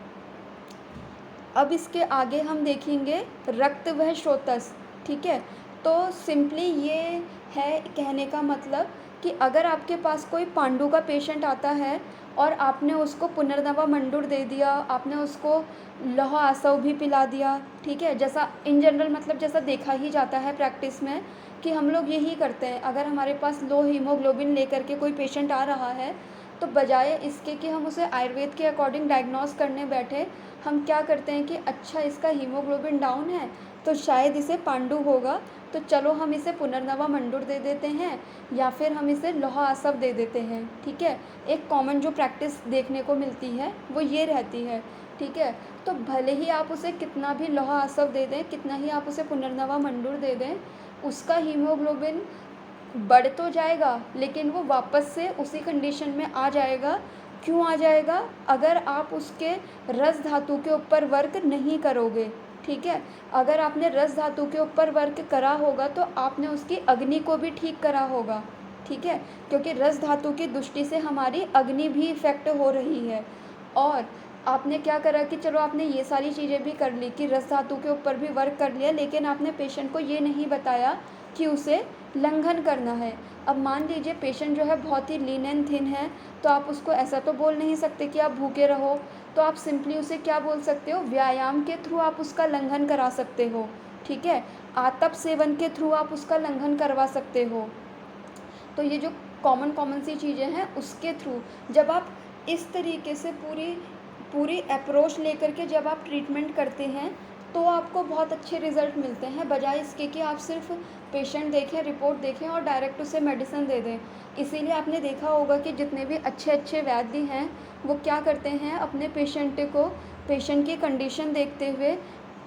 अब इसके आगे हम देखेंगे रक्त व स्रोतस। ठीक है। तो सिंपली ये है कहने का मतलब कि अगर आपके पास कोई पांडु का पेशेंट आता है और आपने उसको पुनर्नवा मंडूर दे दिया, आपने उसको लौह आसव भी पिला दिया। ठीक है। जैसा इन जनरल मतलब जैसा देखा ही जाता है प्रैक्टिस में कि हम लोग यही करते हैं, अगर हमारे पास लो हीमोग्लोबिन लेकर के कोई पेशेंट आ रहा है तो बजाय इसके कि हम उसे आयुर्वेद के अकॉर्डिंग डायग्नोस करने बैठे, हम क्या करते हैं कि अच्छा इसका हीमोग्लोबिन डाउन है तो शायद इसे पांडु होगा, तो चलो हम इसे पुनर्नवा मंडूर दे देते हैं या फिर हम इसे लौह आसव दे देते हैं। ठीक है। एक कॉमन जो प्रैक्टिस देखने को मिलती है वो ये रहती है। ठीक है। तो भले ही आप उसे कितना भी लौह आसव दे दें, कितना ही आप उसे पुनर्नवा मंडूर दे दें, उसका हीमोग्लोबिन बढ़ तो जाएगा लेकिन वो वापस से उसी कंडीशन में आ जाएगा। क्यों आ जाएगा, अगर आप उसके रस धातु के ऊपर वर्क नहीं करोगे। ठीक है। अगर आपने रस धातु के ऊपर वर्क करा होगा तो आपने उसकी अग्नि को भी ठीक करा होगा। ठीक है। क्योंकि रस धातु की दृष्टि से हमारी अग्नि भी इफेक्ट हो रही है। और आपने क्या करा कि चलो आपने ये सारी चीज़ें भी कर ली कि रस धातु के ऊपर भी वर्क कर लिया, लेकिन आपने पेशेंट को ये नहीं बताया कि उसे लंघन करना है। अब मान लीजिए पेशेंट जो है बहुत ही लीन एंड थिन है, तो आप उसको ऐसा तो बोल नहीं सकते कि आप भूखे रहो, तो आप सिंपली उसे क्या बोल सकते हो, व्यायाम के थ्रू आप उसका लंघन करा सकते हो। ठीक है। आतप सेवन के थ्रू आप उसका लंघन करवा सकते हो। तो ये जो कॉमन सी चीज़ें हैं उसके थ्रू जब आप इस तरीके से पूरी अप्रोच लेकर के जब आप ट्रीटमेंट करते हैं तो आपको बहुत अच्छे रिज़ल्ट मिलते हैं, बजाय इसके कि आप सिर्फ पेशेंट देखें, रिपोर्ट देखें और डायरेक्ट उसे मेडिसिन दे दें। इसीलिए आपने देखा होगा कि जितने भी अच्छे वैद्य हैं वो क्या करते हैं, अपने पेशेंट की कंडीशन देखते हुए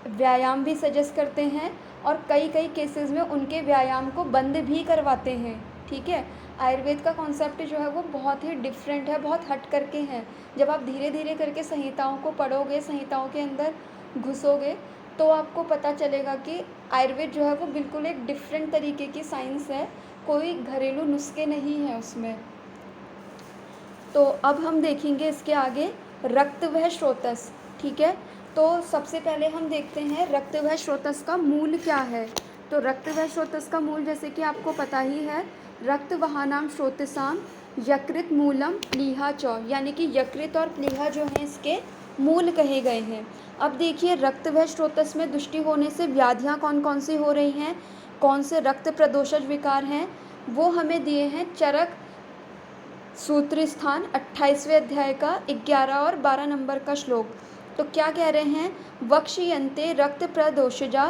व्यायाम भी सजेस्ट करते हैं और कई केसेस में उनके व्यायाम को बंद भी करवाते हैं। ठीक है। आयुर्वेद का कॉन्सेप्ट जो है वो बहुत ही डिफरेंट है, बहुत हट करके है। जब आप धीरे धीरे करके संहिताओं को पढ़ोगे, संहिताओं के अंदर घुसोगे, तो आपको पता चलेगा कि आयुर्वेद जो है वो बिल्कुल एक डिफरेंट तरीके की साइंस है, कोई घरेलू नुस्खे नहीं है उसमें। तो अब हम देखेंगे इसके आगे रक्त व स्रोतस। ठीक है। तो सबसे पहले हम देखते हैं रक्त व स्रोतस का मूल क्या है। तो रक्त व स्रोतस का मूल जैसे कि आपको पता ही है, रक्त वहानाम स्रोतसाम यकृत मूलम प्लीहा चौ, यानी कि यकृत और प्लीहा जो हैं इसके मूल कहे गए हैं। अब देखिए रक्त व स्रोतस में दृष्टि होने से व्याधियाँ कौन कौन सी हो रही हैं, कौन से रक्त प्रदोषज विकार हैं, वो हमें दिए हैं चरक सूत्र स्थान 28वें अध्याय का 11 और 12 नंबर का श्लोक। तो क्या कह रहे हैं, वक्ष्यन्ते रक्त प्रदोषजा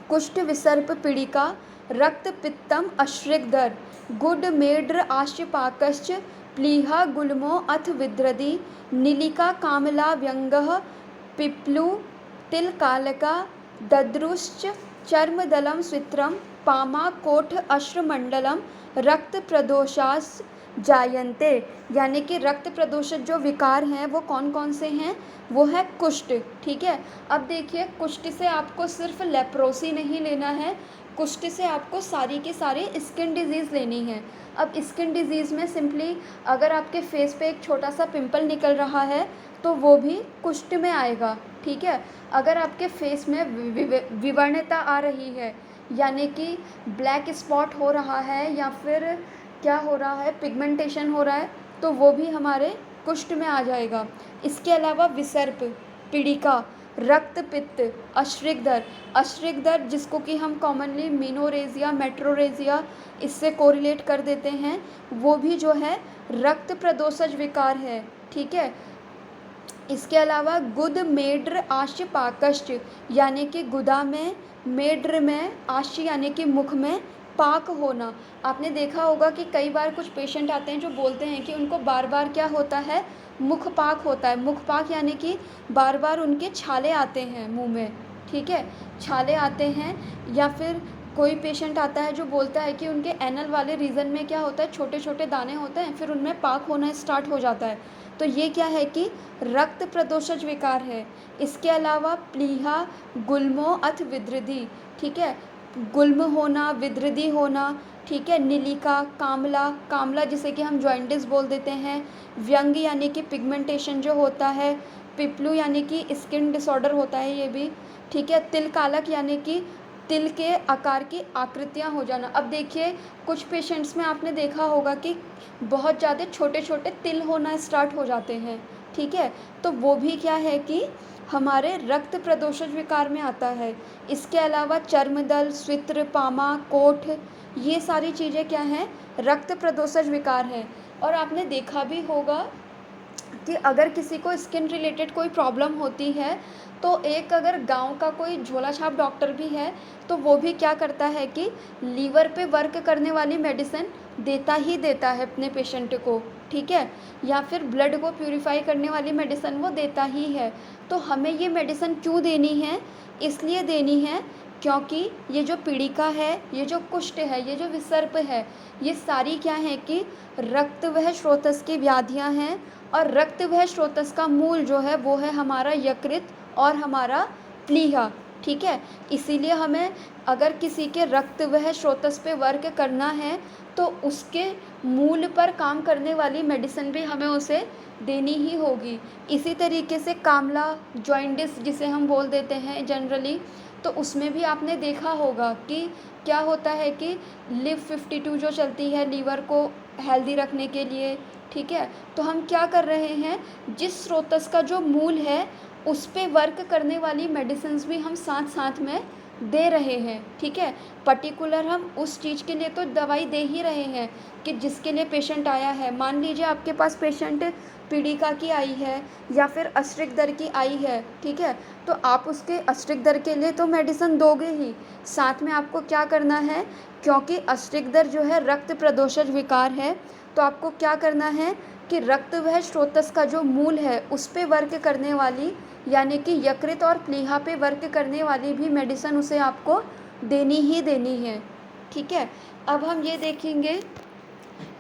कुष्ठ विसर्प पीड़िका रक्त पित्तम अश्रिगदर गुड मेड्र आश्यपाकश्च प्लीहा गुल्मो अथ विद्रदी नीलिका कामला व्यंगः पिप्लु तिलकालका दद्रुश्च चर्मदलम स्वित्रम पामा कोठ अश्रमंडलम रक्त प्रदोषास जायन्ते। यानी कि रक्त प्रदोषित जो विकार हैं वो कौन कौन से हैं, वो है कुष्ठ। ठीक है, अब देखिए कुष्ठ से आपको सिर्फ लेप्रोसी नहीं लेना है, कुष्ठ से आपको सारी के सारी स्किन डिजीज़ लेनी है। अब स्किन डिजीज़ में सिंपली अगर आपके फेस पे एक छोटा सा पिंपल निकल रहा है तो वो भी कुष्ठ में आएगा। ठीक है, अगर आपके फेस में विवर्णता आ रही है, यानी कि ब्लैक स्पॉट हो रहा है या फिर क्या हो रहा है, पिगमेंटेशन हो रहा है, तो वो भी हमारे कुष्ठ में आ जाएगा। इसके अलावा विसर्प, पीड़िका, रक्त पित्त, अश्रिगदर, अश्रिगदर जिसको कि हम कॉमनली मीनोरेजिया, मेट्रोरेजिया इससे कोरिलेट कर देते हैं, वो भी जो है रक्त प्रदोषज विकार है। ठीक है, इसके अलावा गुद मेड्र आश्य पाकश्च, यानी कि गुदा में, मेड्र में, आश्य यानी कि मुख में, पाक होना। आपने देखा होगा कि कई बार कुछ पेशेंट आते हैं जो बोलते हैं कि उनको बार बार क्या होता है, मुख पाक होता है। मुख पाक यानी कि बार बार उनके छाले आते हैं मुंह में। ठीक है, छाले आते हैं। या फिर कोई पेशेंट आता है जो बोलता है कि उनके एनल वाले रीजन में क्या होता है, छोटे छोटे दाने होते हैं, फिर उनमें पाक होना स्टार्ट हो जाता है। तो ये क्या है कि रक्त प्रदोषज विकार है। इसके अलावा प्लीहा गुल्मो अथ विद्रदी, ठीक है, गुल्म होना, विद्रदी होना। ठीक है, नीलिका, कामला, कामला जिसे कि हम जॉइंटिस बोल देते हैं, व्यंग यानी कि पिगमेंटेशन जो होता है, पिपलू यानी कि स्किन डिसऑर्डर होता है ये भी। ठीक है, तिल कालक यानी कि तिल के आकार की आकृतियाँ हो जाना। अब देखिए कुछ पेशेंट्स में आपने देखा होगा कि बहुत ज़्यादा छोटे छोटे तिल होना स्टार्ट हो जाते हैं। ठीक है, तो वो भी क्या है कि हमारे रक्त प्रदोषज विकार में आता है। इसके अलावा चर्मदल, स्वित्र, पामा, कोठ, ये सारी चीज़ें क्या हैं, रक्त प्रदोषज विकार हैं। और आपने देखा भी होगा कि अगर किसी को स्किन रिलेटेड कोई प्रॉब्लम होती है तो एक अगर गांव का कोई झोला छाप डॉक्टर भी है तो वो भी क्या करता है कि लीवर पे वर्क करने वाली मेडिसिन देता ही देता है अपने पेशेंट को। ठीक है, या फिर ब्लड को प्यूरिफाई करने वाली मेडिसिन वो देता ही है। तो हमें ये मेडिसिन क्यों देनी है, इसलिए देनी है क्योंकि ये जो पीड़िका है, ये जो कुष्ठ है, ये जो विसर्प है, ये सारी क्या है कि रक्त वह स्रोतस की व्याधियाँ हैं। और रक्त वह स्रोतस का मूल जो है वो है हमारा यकृत और हमारा प्लीहा। ठीक है, इसीलिए हमें अगर किसी के रक्त वह स्रोतस पे वर्क करना है तो उसके मूल पर काम करने वाली मेडिसिन भी हमें उसे देनी ही होगी। इसी तरीके से कामला जॉइंटिस जिसे हम बोल देते हैं जनरली, तो उसमें भी आपने देखा होगा कि क्या होता है कि लिव 52 जो चलती है लीवर को हेल्दी रखने के लिए। ठीक है, तो हम क्या कर रहे हैं, जिस स्रोतस का जो मूल है उस पे वर्क करने वाली मेडिसिन्स भी हम साथ साथ में दे रहे हैं। ठीक है, पर्टिकुलर हम उस चीज़ के लिए तो दवाई दे ही रहे हैं कि जिसके लिए पेशेंट आया है। मान लीजिए आपके पास पेशेंट पीड़िका की आई है या फिर अश्रिगदर की आई है। ठीक है, तो आप उसके अश्रिगदर के लिए तो मेडिसिन दोगे ही, साथ में आपको क्या करना है, क्योंकि अश्रिगदर जो है रक्त प्रदोषज विकार है, तो आपको क्या करना है कि रक्त वह स्रोतस का जो मूल है उस पे वर्क करने वाली, यानी कि यकृत और प्लीहा पे वर्क करने वाली भी मेडिसिन उसे आपको देनी ही देनी है। ठीक है, अब हम ये देखेंगे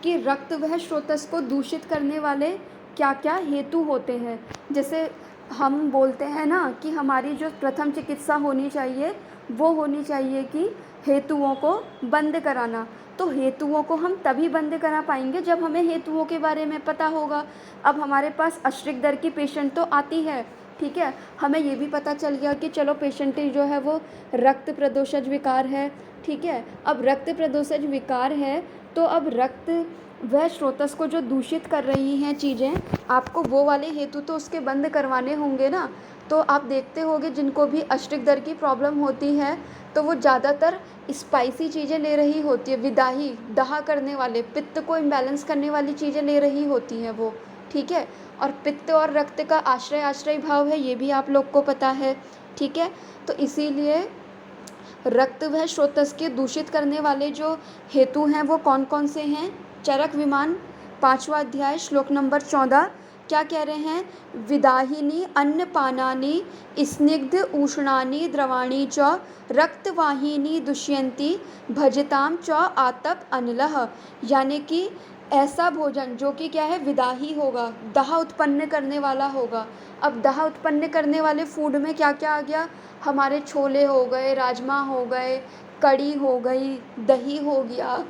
कि रक्त वह स्रोतस को दूषित करने वाले क्या क्या हेतु होते हैं। जैसे हम बोलते हैं ना कि हमारी जो प्रथम चिकित्सा होनी चाहिए वो होनी चाहिए कि हेतुओं को बंद कराना। तो हेतुओं को हम तभी बंद करा पाएंगे जब हमें हेतुओं के बारे में पता होगा। अब हमारे पास अश्रिगदर की पेशेंट तो आती है, ठीक है, हमें ये भी पता चल गया कि चलो पेशेंट जो है वो रक्त प्रदोषज विकार है। ठीक है, अब रक्त प्रदोषज विकार है तो अब रक्त वह स्रोतस को जो दूषित कर रही हैं चीज़ें, आपको वो वाले हेतु तो उसके बंद करवाने होंगे ना। तो आप देखते होंगे जिनको भी अष्टक की प्रॉब्लम होती है तो वो ज़्यादातर स्पाइसी चीज़ें ले रही होती है, विदाही दहा करने वाले, पित्त को इम्बैलेंस करने वाली चीज़ें ले रही होती हैं वो, ठीक है। और पित्त और रक्त का आश्रय आश्रय भाव है, ये भी आप लोग को पता है, ठीक है। तो इसीलिए रक्त व स्रोतस के दूषित करने वाले जो हेतु हैं वो कौन कौन से हैं। चरक विमान 5वां अध्याय श्लोक नंबर 14 क्या कह रहे हैं, विदाहिनी अन्नपानानि स्निग्ध उष्णानि द्रवाणी च रक्तवाहिनी दुष्यंती भजताम च आतप अनिलः, यानी कि ऐसा भोजन जो कि क्या है, विदाही होगा, दाह उत्पन्न करने वाला होगा। अब दाह उत्पन्न करने वाले फूड में क्या क्या आ गया, हमारे छोले हो गए, राजमा हो गए, कड़ी हो गई, दही हो गया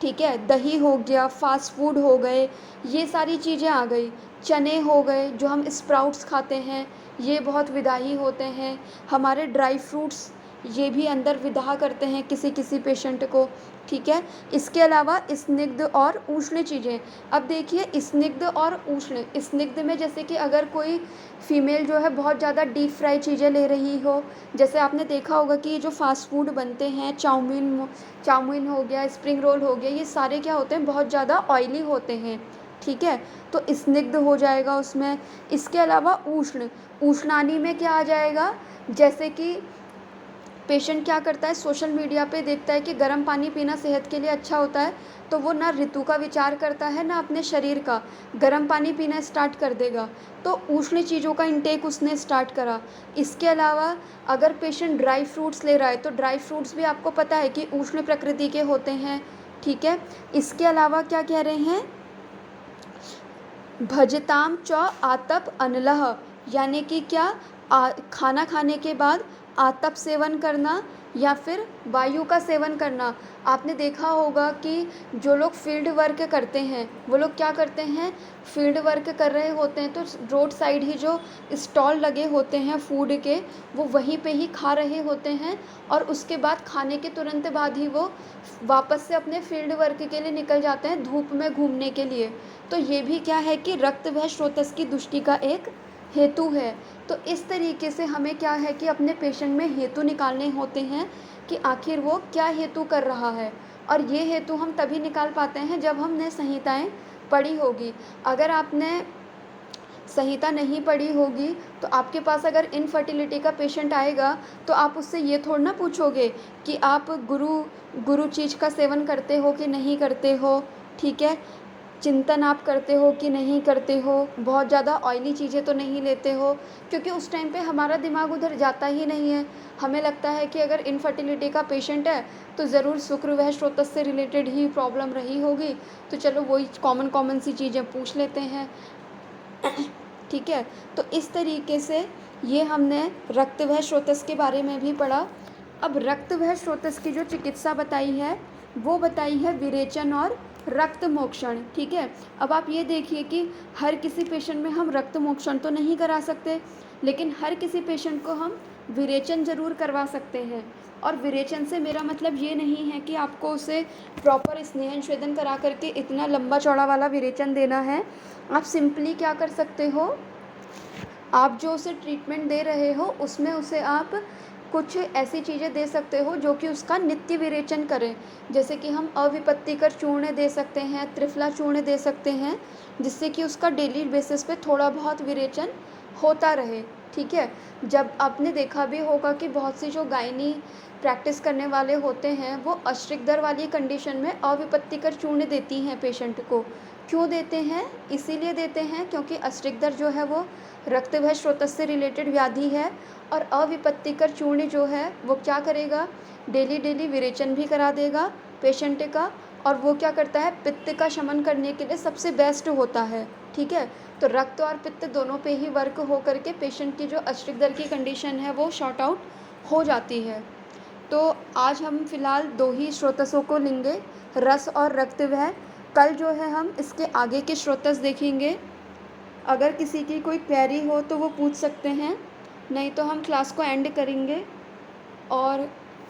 ठीक है, दही हो गया, फास्ट फूड हो गए, ये सारी चीज़ें आ गई। चने हो गए जो हम स्प्राउट्स खाते हैं, ये बहुत विदाही होते हैं। हमारे ड्राई फ्रूट्स ये भी अंदर विदाह करते हैं किसी किसी पेशेंट को, ठीक है। इसके अलावा स्निग्ध और उष्ण चीज़ें। अब देखिए स्निग्ध और उष्ण, स्निग्ध में जैसे कि अगर कोई फीमेल जो है बहुत ज़्यादा डीप फ्राई चीज़ें ले रही हो, जैसे आपने देखा होगा कि ये जो फास्ट फूड बनते हैं, चाउमीन हो गया, स्प्रिंग रोल हो गया, ये सारे क्या होते हैं, बहुत ज़्यादा ऑयली होते हैं, ठीक है। तो स्निग्ध हो जाएगा उसमें। इसके अलावा उष्ण, उष्णानी में क्या आ जाएगा, जैसे कि पेशेंट क्या करता है, सोशल मीडिया पे देखता है कि गर्म पानी पीना सेहत के लिए अच्छा होता है, तो वो ना ऋतु का विचार करता है ना अपने शरीर का, गर्म पानी पीना स्टार्ट कर देगा। तो उष्ण चीज़ों का इंटेक उसने स्टार्ट करा। इसके अलावा अगर पेशेंट ड्राई फ्रूट्स ले रहा है तो ड्राई फ्रूट्स भी आपको पता है कि उष्ण प्रकृति के होते हैं, ठीक है। इसके अलावा क्या कह रहे हैं, भजताम च आतप अनलः, यानी कि क्या, खाना खाने के बाद आतप सेवन करना या फिर वायु का सेवन करना। आपने देखा होगा कि जो लोग फील्ड वर्क करते हैं वो लोग क्या करते हैं, फील्ड वर्क कर रहे होते हैं तो रोड साइड ही जो स्टॉल लगे होते हैं फूड के, वो वहीं पे ही खा रहे होते हैं और उसके बाद खाने के तुरंत बाद ही वो वापस से अपने फील्ड वर्क के लिए निकल जाते हैं धूप में घूमने के लिए। तो ये भी क्या है कि रक्त व स्रोतस की दुष्टि का एक हेतु है। तो इस तरीके से हमें क्या है कि अपने पेशेंट में हेतु निकालने होते हैं कि आखिर वो क्या हेतु कर रहा है, और ये हेतु हम तभी निकाल पाते हैं जब हमने संहिताएं पढ़ी होगी। अगर आपने संहिता नहीं पढ़ी होगी तो आपके पास अगर इनफर्टिलिटी का पेशेंट आएगा तो आप उससे ये थोड़ा ना पूछोगे कि आप गुरु चीज़ का सेवन करते हो कि नहीं करते हो, ठीक है, चिंतन आप करते हो कि नहीं करते हो, बहुत ज़्यादा ऑयली चीज़ें तो नहीं लेते हो, क्योंकि उस टाइम पे हमारा दिमाग उधर जाता ही नहीं है। हमें लगता है कि अगर इनफर्टिलिटी का पेशेंट है तो ज़रूर शुक्र व स्रोतस से रिलेटेड ही प्रॉब्लम रही होगी, तो चलो वही कॉमन सी चीज़ें पूछ लेते हैं ठीक है। तो इस तरीके से ये हमने रक्त व स्रोतस के बारे में भी पढ़ा। अब रक्त व स्रोतस की जो चिकित्सा बताई है वो बताई है विरेचन और रक्त मोक्षण, ठीक है। अब आप ये देखिए कि हर किसी पेशेंट में हम रक्त मोक्षण तो नहीं करा सकते, लेकिन हर किसी पेशेंट को हम विरेचन ज़रूर करवा सकते हैं। और विरेचन से मेरा मतलब ये नहीं है कि आपको उसे प्रॉपर स्नेहन स्वेदन करा करके इतना लंबा चौड़ा वाला विरेचन देना है। आप सिंपली क्या कर सकते हो, आप जो उसे ट्रीटमेंट दे रहे हो उसमें उसे आप कुछ ऐसी चीज़ें दे सकते हो जो कि उसका नित्य विरेचन करें। जैसे कि हम अविपत्तिकर चूर्ण दे सकते हैं, त्रिफला चूर्ण दे सकते हैं, जिससे कि उसका डेली बेसिस पे थोड़ा बहुत विरेचन होता रहे, ठीक है। जब आपने देखा भी होगा कि बहुत सी जो गायनी प्रैक्टिस करने वाले होते हैं वो अश्रिक वाली कंडीशन में अविपत्तिकर चूर्ण देती हैं पेशेंट को। क्यों देते हैं, इसीलिए देते हैं क्योंकि अश्रिक जो है वो रक्त व स्रोतस से रिलेटेड व्याधि है, और अविपत्तिकर चूर्ण जो है वो क्या करेगा, डेली विरेचन भी करा देगा पेशेंट का, और वो क्या करता है, पित्त का शमन करने के लिए सबसे बेस्ट होता है, ठीक है। तो रक्त और पित्त दोनों पे ही वर्क हो करके पेशेंट की जो अश्रिक की कंडीशन है वो शॉर्ट आउट हो जाती है। तो आज हम फिलहाल 2 ही स्रोतसों को लेंगे, रस और रक्तवह। कल जो है हम इसके आगे के स्रोतस देखेंगे। अगर किसी की कोई क्वेरी हो तो वो पूछ सकते हैं, नहीं तो हम क्लास को एंड करेंगे। और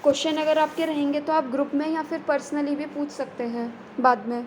क्वेश्चन अगर आपके रहेंगे तो आप ग्रुप में या फिर पर्सनली भी पूछ सकते हैं बाद में।